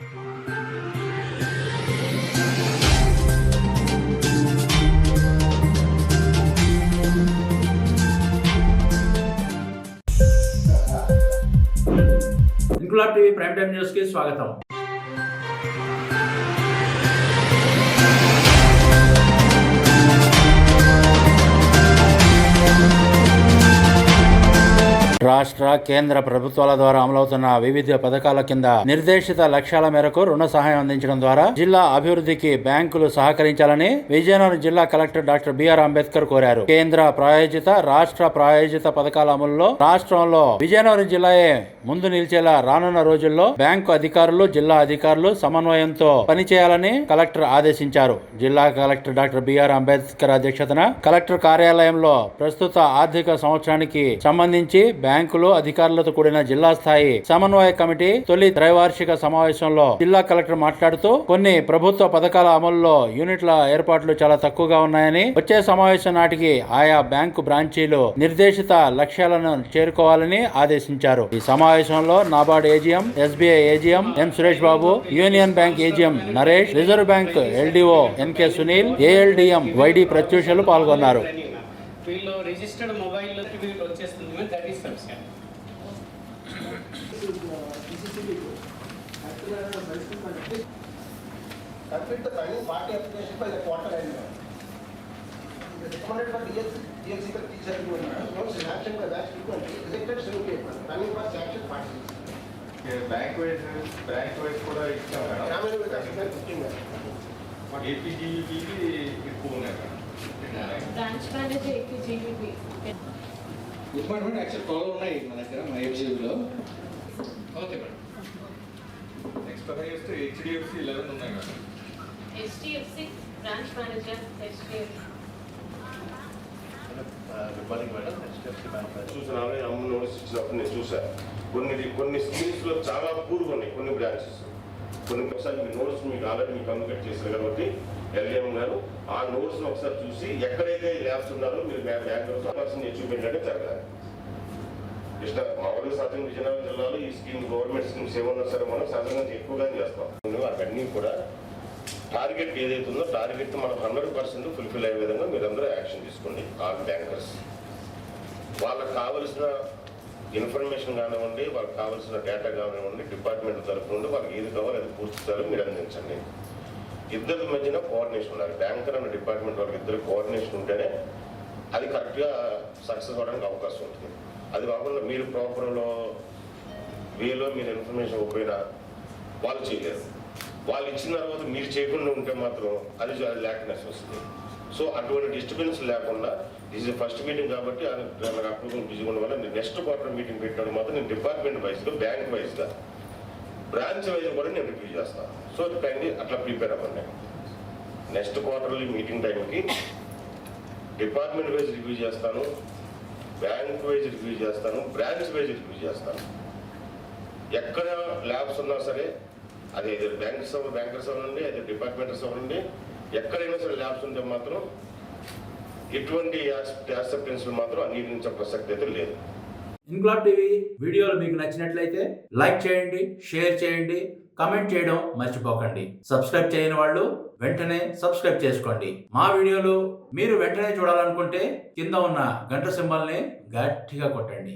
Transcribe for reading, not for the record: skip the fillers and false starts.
Inquilab TV prime time news కి స్వాగతం. రాష్ట్ర కేంద్ర ప్రభుత్వాల ద్వారా అమలవుతున్న వివిధ పథకాల కింద నిర్దేశిత లక్ష్యాల మేరకు రుణ సహాయం అందించడం ద్వారా జిల్లా అభివృద్ధికి బ్యాంకులు సహకరించాలని విజయనగరం జిల్లా కలెక్టర్ డాక్టర్ బిఆర్ అంబేద్కర్ కోరారు. కేంద్ర ప్రాయోజిత, రాష్ట్ర ప్రాయోజిత పథకాల అమలులో రాష్ట్రంలో విజయనగరం జిల్లాయే ముందు నిలిచేలా రానున్న రోజుల్లో బ్యాంకు అధికారులు, జిల్లా అధికారులు సమన్వయంతో పనిచేయాలని కలెక్టర్ ఆదేశించారు. జిల్లా కలెక్టర్ డాక్టర్ బిఆర్ అంబేద్కర్ అధ్యక్షతన కలెక్టర్ కార్యాలయంలో ప్రస్తుత ఆర్థిక సంవత్సరానికి సంబంధించి బ్యాంకులు, అధికారులతో కూడిన జిల్లా స్థాయి సమన్వయ కమిటీ తొలి త్రైవార్షిక సమావేశంలో జిల్లా కలెక్టర్ మాట్లాడుతూ కొన్ని ప్రభుత్వ పథకాల అమలులో యూనిట్ల ఏర్పాట్లు చాలా తక్కువగా ఉన్నాయని, వచ్చే సమావేశం నాటికి ఆయా బ్యాంకు బ్రాంచీలు నిర్దేశిత లక్ష్యాలను చేరుకోవాలని ఆదేశించారు. ఈ సమావేశంలో NABARD AGM, SBI AGM M Suresh Babu, Union Bank AGM Naresh, Reserve Bank LDO NK Sunil, ALDM YD ప్రత్యూషలు పాల్గొన్నారు. వీళ్ళు రిజిస్టర్డ్ మొబైల్ వీళ్ళు వచ్చేస్తుంది, that is sufficient. Complete the final party application by the quarter end. Recommended for DLC teacher notes action by batch frequently rejected same paper. Running for sanction party. Bank wise కూడా ఇచ్చాం madam. గ్రామీణ Vikas 15 madam. ఏపీజీబీకి ఎక్కువ ఉన్నాయి madam. Branch manager APGB department actual follow ఉన్నాయి మన దగ్గర మా ఏపీజీబీలో. Okay madam. నెక్స్ట్ చేస్తే హెచ్డిఎఫ్సి 11 ఉన్నాయి madam. HDFC branch manager HDFC. Good morning madam. HDFC bank చూసాను, అమ్మ నోటీస్ ఇచ్చినప్పుడు నేను చూసాను. కొన్ని స్కీమ్స్లో చాలా పూర్గా ఉన్నాయి కొన్ని బ్రాంచెస్. కొన్ని ఒకసారి మీ నోట్స్ మీకు ఆల్రెడీ మీకు కమ్యూనికేట్ చేశారు కాబట్టి ఎల్ఏఎం గారు ఆ నోట్స్ని ఒకసారి చూసి ఎక్కడైతే ల్యాబ్స్ ఉన్నారో మీరు బ్యాంకులో పర్సన్ అచీవ్మెంట్ అంటే జరగాలి. ఇష్టం మామూలుగా సహజంగా విజయనగరం జిల్లాలో ఈ స్కీమ్ గవర్నమెంట్ స్కీమ్స్ ఏమన్నా సరే మనం సహజంగా ఎక్కువగా చేస్తాం. అవన్నీ కూడా టార్గెట్ ఏదైతే ఉందో టార్గెట్ మనం 100% ఫుల్ఫిల్ అయ్యే విధంగా మీరందరూ యాక్షన్ తీసుకోండి. ఆల్ బ్యాంకర్స్ వాళ్ళకి కావలసిన ఇన్ఫర్మేషన్ కానివ్వండి, వాళ్ళకి కావాల్సిన డేటా కానివ్వండి, డిపార్ట్మెంట్ తరఫు నుండి వాళ్ళకి ఏది కావాలో అది పూర్తి స్థాయిలో మీరు అందించండి. ఇద్దరి మధ్యన కోఆర్డినేషన్ ఉండాలి. బ్యాంకర్ అన్న డిపార్ట్మెంట్ వాళ్ళకి ఇద్దరు కోఆర్డినేషన్ ఉంటేనే అది కరెక్ట్గా సక్సెస్ అవ్వడానికి అవకాశం ఉంటుంది. అది కాకుండా మీరు ప్రాపర్లో వేలో మీరు ఇన్ఫర్మేషన్ ఇవ్వకపోయినా వాళ్ళు చేయలేరు. వాళ్ళు ఇచ్చిన తర్వాత మీరు చేయకుండా ఉంటే మాత్రం అది ల్యాక్నెస్ వస్తుంది. సో అటువంటి డిస్టర్బెన్స్ లేకుండా దిస్ ఇస్ ఫస్ట్ మీటింగ్ కాబట్టి నాకు అప్రూవల్ బిజీగా ఉండడం వల్ల నేను నెక్స్ట్ క్వార్టర్ మీటింగ్ పెట్టడం మాత్రం నేను డిపార్ట్మెంట్ వైజ్గా, బ్యాంక్ వైజ్గా, బ్రాంచ్ వైజ్ కూడా నేను రివ్యూ చేస్తాను. సో అట్లా ప్రిపేర్ అవ్వండి. నెక్స్ట్ క్వార్టర్లీ మీటింగ్ టైంకి డిపార్ట్మెంట్ వైజ్ రివ్యూ చేస్తాను, బ్యాంక్ వైజ్ రివ్యూ చేస్తాను, బ్రాంచ్ వైజ్ రివ్యూ చేస్తాను. ఎక్కడ ల్యాబ్స్ ఉన్నా సరే అది బ్యాంకర్స్ అవ్వండి, అది డిపార్ట్మెంటర్స్ అవ్వండి, ఎక్కడైనా సరే ల్యాబ్స్ ఉంటే మాత్రం ఎటువంటి యాక్సెప్టెన్స్ మాత్రం అంగీకరించే ప్రసక్తి అయితే లేదు. ఇంక్లాబ్ టీవీ వీడియోలు మీకు నచ్చినట్లయితే లైక్ చేయండి, షేర్ చేయండి, కామెంట్ చేయడం మర్చిపోకండి. సబ్స్క్రైబ్ చేయని వాళ్ళు వెంటనే సబ్స్క్రైబ్ చేసుకోండి. మా వీడియోలు మీరు వెంటనే చూడాలనుకుంటే కింద ఉన్న గంట సింబల్ని గట్టిగా కొట్టండి.